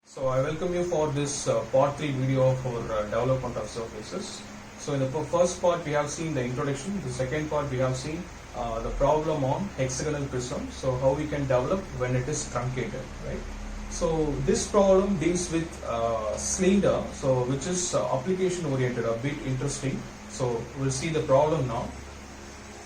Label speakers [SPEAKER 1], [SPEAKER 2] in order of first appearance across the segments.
[SPEAKER 1] So I welcome you for this part 3 video for development of surfaces. So in the first part we have seen the introduction, the second part we have seen the problem on hexagonal prism, so how we can develop when it is truncated, right? So this problem deals with cylinder, so which is application oriented, a bit interesting. So we'll see the problem now.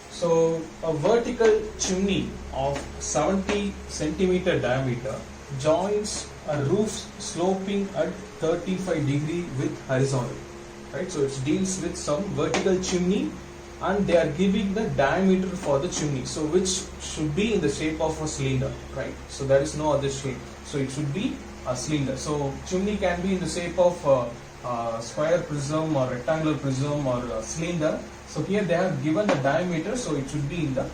[SPEAKER 1] So a vertical chimney of 70 centimeter diameter joins a roof sloping at 35 degree with horizontal, right? So it deals with some vertical chimney and they are giving the diameter for the chimney, so which should be in the shape of a cylinder, right? So there is no other shape, so it should be a cylinder. So chimney can be in the shape of square prism or rectangular prism or cylinder. So here they have given the diameter, so it should be in the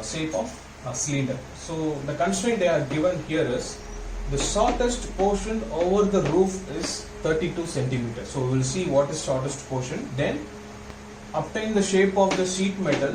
[SPEAKER 1] shape of a cylinder. So the constraint they are given here is the shortest portion over the roof is 32 centimeters. So we will see what is shortest portion. Then obtain the shape of the sheet metal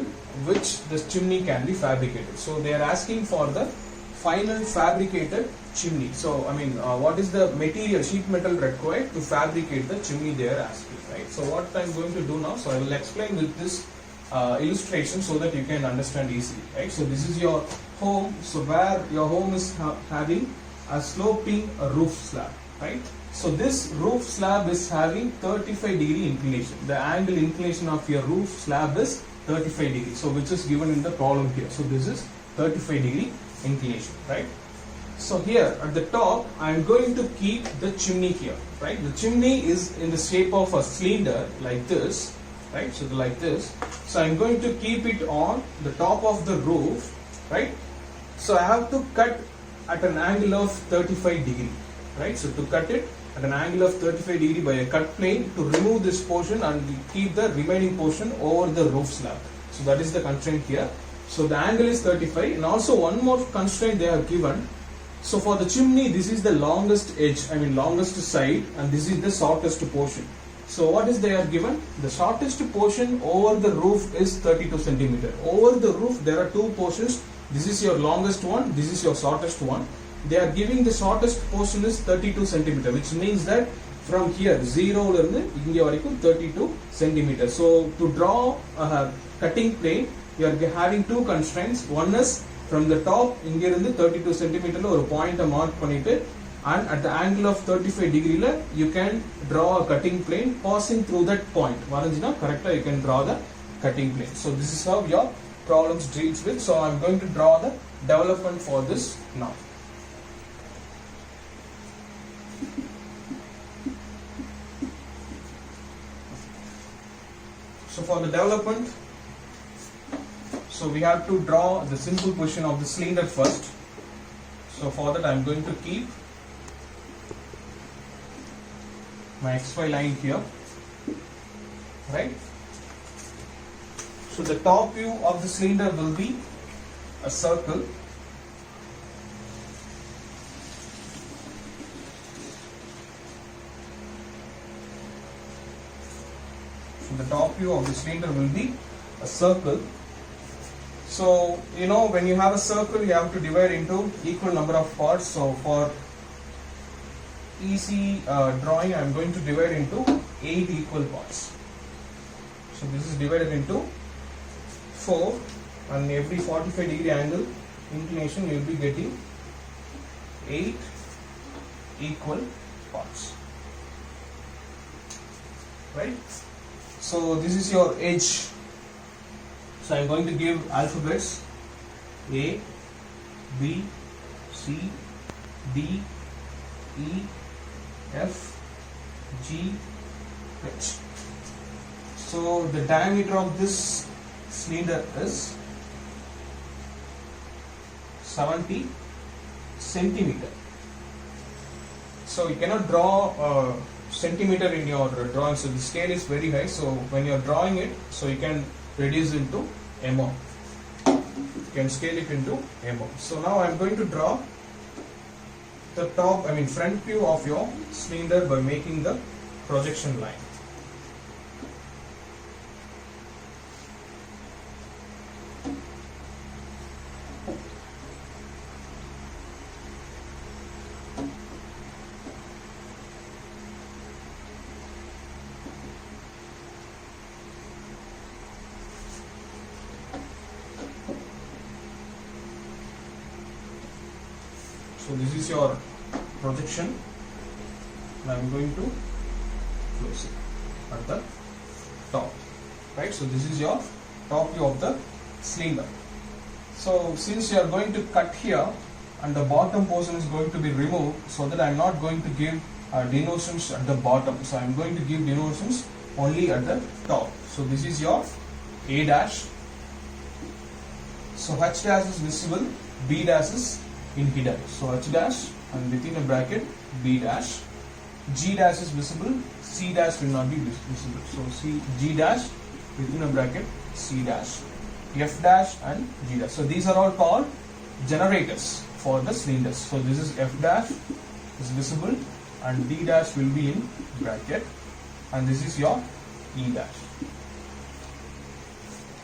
[SPEAKER 1] which the chimney can be fabricated. So they are asking for the final fabricated chimney. So I mean, what is the material, sheet metal required to fabricate the chimney they are asking, right? So what I am going to do now, so I will explain with this illustration so that you can understand easily, right? So this is your home, so where your home is having a sloping roof slab, right? So this roof slab is having 35 degree inclination. The angle inclination of your roof slab is 35 degrees, so which is given in the problem here. So this is 35 degree inclination, right? So here at the top I am going to keep the chimney here, right? The chimney is in the shape of a cylinder like this, right? So like this. So I am going to keep it on the top of the roof, right? So I have to cut at an angle of 35 degree, right? So to cut it at an angle of 35 degree by a cut plane to remove this portion and keep the remaining portion over the roof slab. So that is the constraint here. So the angle is 35, and also one more constraint they have given. So for the chimney, this is the longest edge, I mean longest side, and this is the shortest portion. So what is they are given? The shortest portion over the roof is 32 centimeter. Over the roof there are two portions. This is your longest one, this is your shortest one. They are giving the shortest portion is 32 centimeter, which means that from here 0 irundhu inge varaikkum 32 centimeter. So to draw a cutting plane, you are having two constraints. One is from the top inge irundhu 32 centimeter la oru point mark pannittu, and at the angle of 35 degree la you can draw a cutting plane passing through that point. Varanjina correct, you can draw the cutting plane. So this is how your problems deals with. So I am going to draw the development for this now. So for the development, so we have to draw the simple position of the cylinder first. So for that I am going to keep my XY line here, right? So the top view of the cylinder will be a circle. So the top view of the cylinder will be a circle. So you know, when you have a circle you have to divide into equal number of parts. So for easy drawing I am going to divide into 8 equal parts. So this is divided into 4, and every 45 degree angle inclination you will be getting 8 equal parts, right? So this is your edge. So I am going to give alphabets A, B, C, D, E, F, G, H. So the diameter of this cylinder is 70 centimeter. So you cannot draw centimeter in your drawing, so the scale is very high. So when you are drawing it, so you can reduce into mm. You can scale it into mm. So now I am going to draw the top, I mean front view of your cylinder by making the projection line. So this is your projection, and I am going to close it at the top, right? So this is your top view of the cylinder. So since you are going to cut here and the bottom portion is going to be removed, so that I am not going to give denotions at the bottom, so I am going to give denotions only at the top. So this is your A dash. So H dash is visible, B dash is hidden. So H dash and within a bracket B dash. G dash is visible, C dash will not be visible. So G dash within a bracket C dash, F dash and G dash. So these are all called generators for the cylinders. So this is F dash is visible and D dash will be in bracket, and this is your E dash,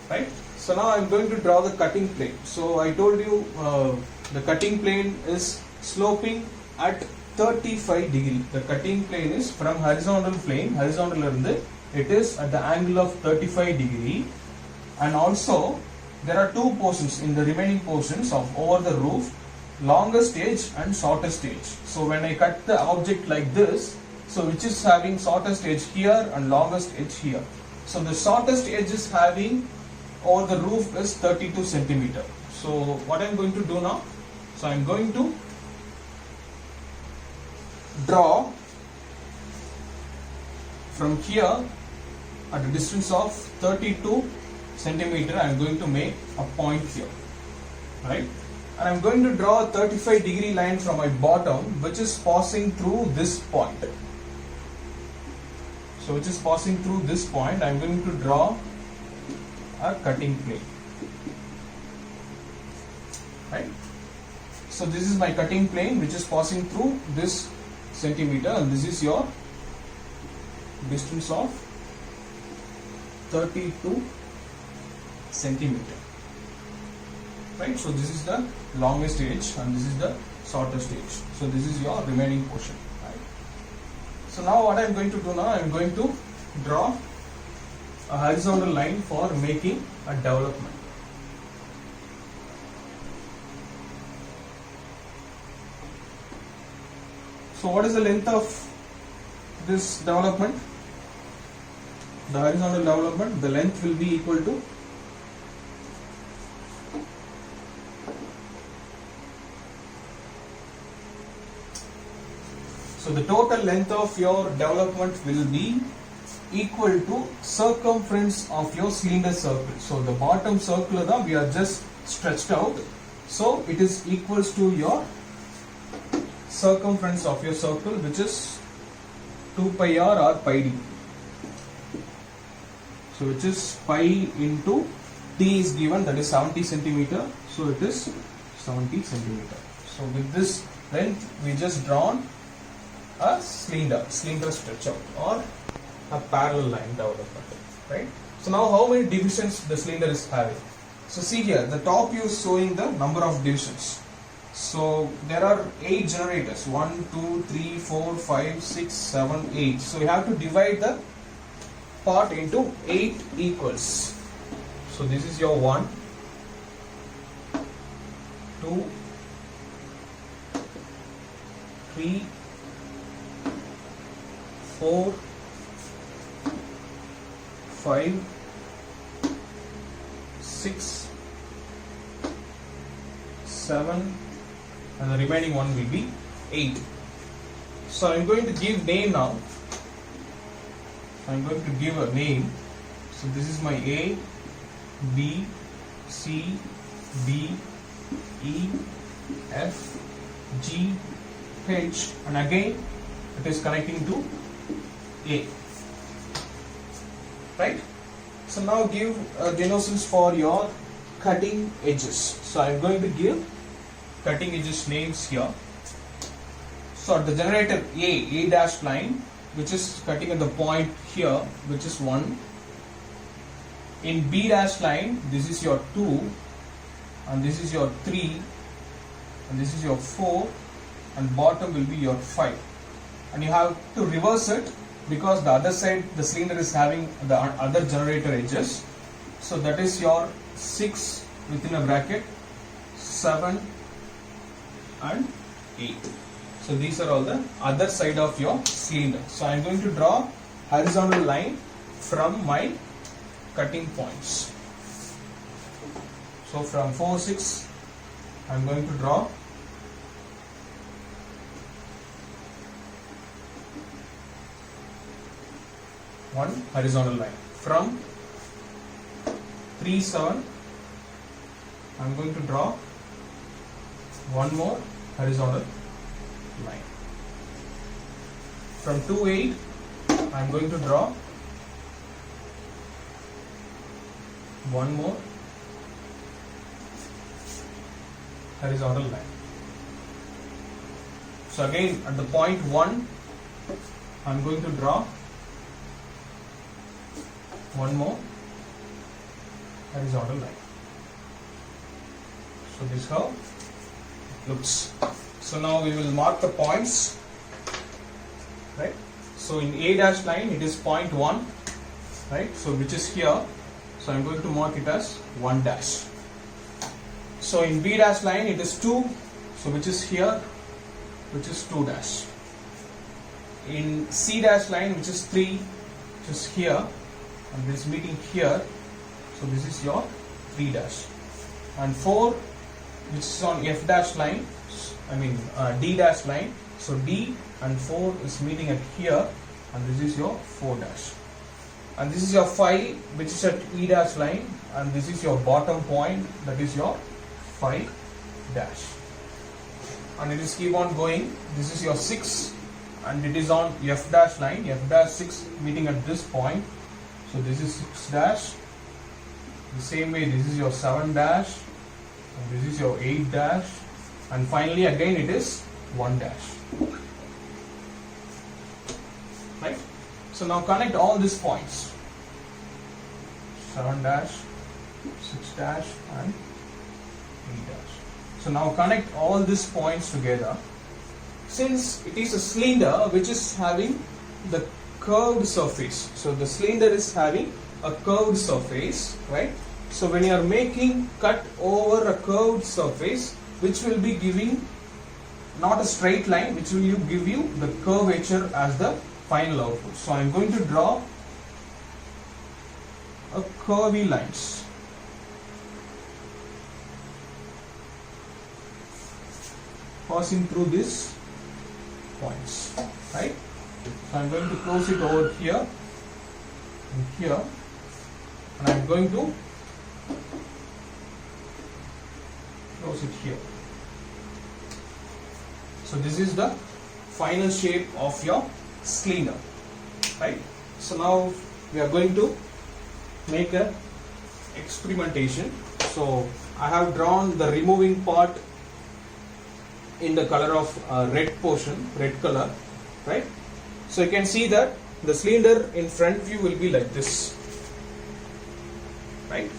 [SPEAKER 1] right? So now I am going to draw the cutting plane. So I told you the cutting plane is sloping at 35 degree. The cutting plane is from horizontal plane, horizontal irundhu, it is at the angle of 35 degree, and also there are two portions in the remaining portions of over the roof, longest edge and shortest edge. So when I cut the object like this, so which is having shortest edge here and longest edge here. So the shortest edge is having over the roof is 32 centimeter. So what I am going to do now, so I am going to draw from here at a distance of 32 centimeter. I am going to make a point here, right? And I am going to draw a 35 degree line from my bottom, which is passing through this point. So which is passing through this point, I am going to draw a cutting plane, right? So this is my cutting plane which is passing through this centimeter, and this is your distance of 32 centimeter, right? So this is the longest edge and this is the shortest edge. So this is your remaining portion, right? So now what I am going to do now, I am going to draw a horizontal line for making a development. So what is the length of this development? The horizontal development, the length will be equal to so the total length of your development will be equal to circumference of your cylinder circle. So the bottom circle that we are just stretched out, so it is equals to your circumference of your circle, which is 2 pi r or pi d. So which is pi into d is given, that is 70 centimeter. So it is 70 centimeter. So with this length we just drawn a cylinder stretch out or a parallel line development, right? So now how many divisions the cylinder is having? So see here, the top view is showing the number of divisions. So there are 8 generators, 1, 2, 3, 4, 5, 6, 7, 8. So you have to divide the part into 8 equals. So this is your 1, 2, 3, 4, 5, 6, 7, and the remaining one will be 8. So I am going to give name now. I am going to give a name. So this is my A, B, C, D, E, F, G, H, and again it is connecting to A, right? So now give denotions for your cutting edges. So I am going to give cutting edges names here. So at the generator A dash line, which is cutting at the point here, which is 1. In B dash line, this is your 2, and this is your 3, and this is your 4, and bottom will be your 5. And you have to reverse it because the other side the cylinder is having the other generator edges. So that is your 6 within a bracket, 7 and 8. So these are all the other side of your cylinder. So I am going to draw horizontal line from my cutting points. So from 4, 6, I am going to draw one horizontal line. From 3, 7, I am going to draw one more horizontal line. From 2, 8, I am going to draw one more horizontal line. So again at the point 1, I am going to draw one more horizontal line. So this is how it looks. So now we will mark the points, right? So in A dash line it is point 1, right? So which is here. So I am going to mark it as 1 dash. So in B dash line it is 2, so which is here, which is 2 dash. In C dash line which is 3, which is here, and this meeting here, so this is your 3 dash. And 4, which is on F dash line, D dash line, so D and 4 is meeting at here, and this is your 4 dash. And this is your 5, which is at E dash line, and this is your bottom point, that is your 5 dash. And it is keep on going. This is your 6, and it is on F dash line, F dash 6 meeting at this point, so this is 6 dash. The same way this is your 7 dash, and this is your 8 dash, and finally again it is 1 dash. Right? So now connect all these points. 7 dash, 6 dash, and 8 dash. So now connect all these points together. Since it is a cylinder which is having the curved surface, so the cylinder is having a curved surface, right? So when you are making cut over a curved surface, which will be giving not a straight line, which will give you the curvature as the final output. So I am going to draw a curvy lines. Passing through these points, right? So I am going to close it over here and here, and I am going to close it here. So this is the final shape of your cylinder, right? So now we are going to make a experimentation. So I have drawn the removing part in the color of red portion, red color, right? So you can see that the cylinder in front view will be like this, right?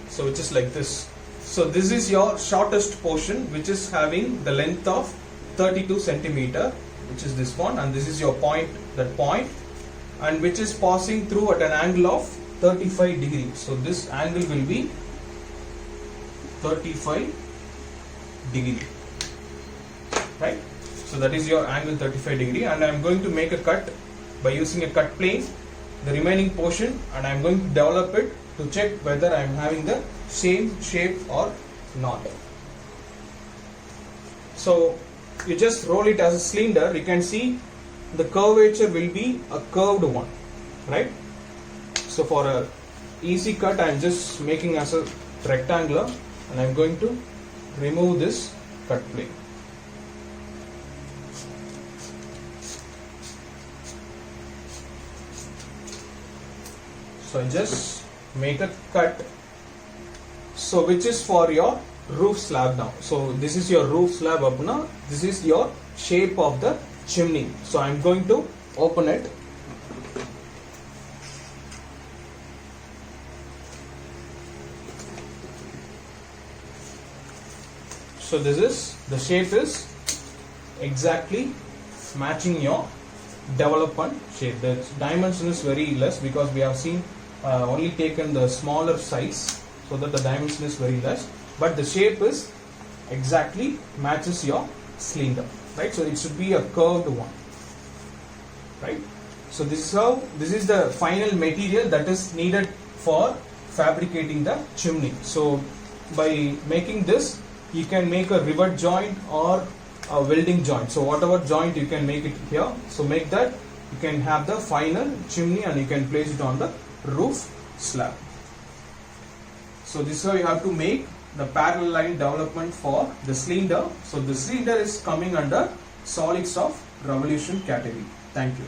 [SPEAKER 1] So which is like this. So this is your shortest portion, which is having the length of 32 centimeter, which is this one, and this is your point, that point, and which is passing through at an angle of 35 degrees. So this angle will be 35 degree, right? So that is your angle 35 degree, and I am going to make a cut by using a cut plane, the remaining portion, and I am going to develop it to check whether I am having the same shape or not. So you just roll it as a cylinder. You can see the curvature will be a curved one, right? So for a easy cut, I am just making as a rectangular, and I am going to remove this cut plane. So I just make a cut, so which is for your roof slab now. So this is your roof slab up now. This is your shape of the chimney. So I am going to open it. So this is, the shape is exactly matching your development shape. The dimension is very less because we have seen only taken the smaller size, so that the dimension is very less, but the shape is exactly matches your cylinder. right? So it should be a curved one, right? So this is the final material that is needed for fabricating the chimney. So by making this, you can make a rivet joint or a welding joint. So whatever joint you can make it here, so make that, you can have the final chimney and you can place it on the roof slab. So this is how you have to make the parallel line development for the cylinder. So the cylinder is coming under solids of revolution category. Thank you.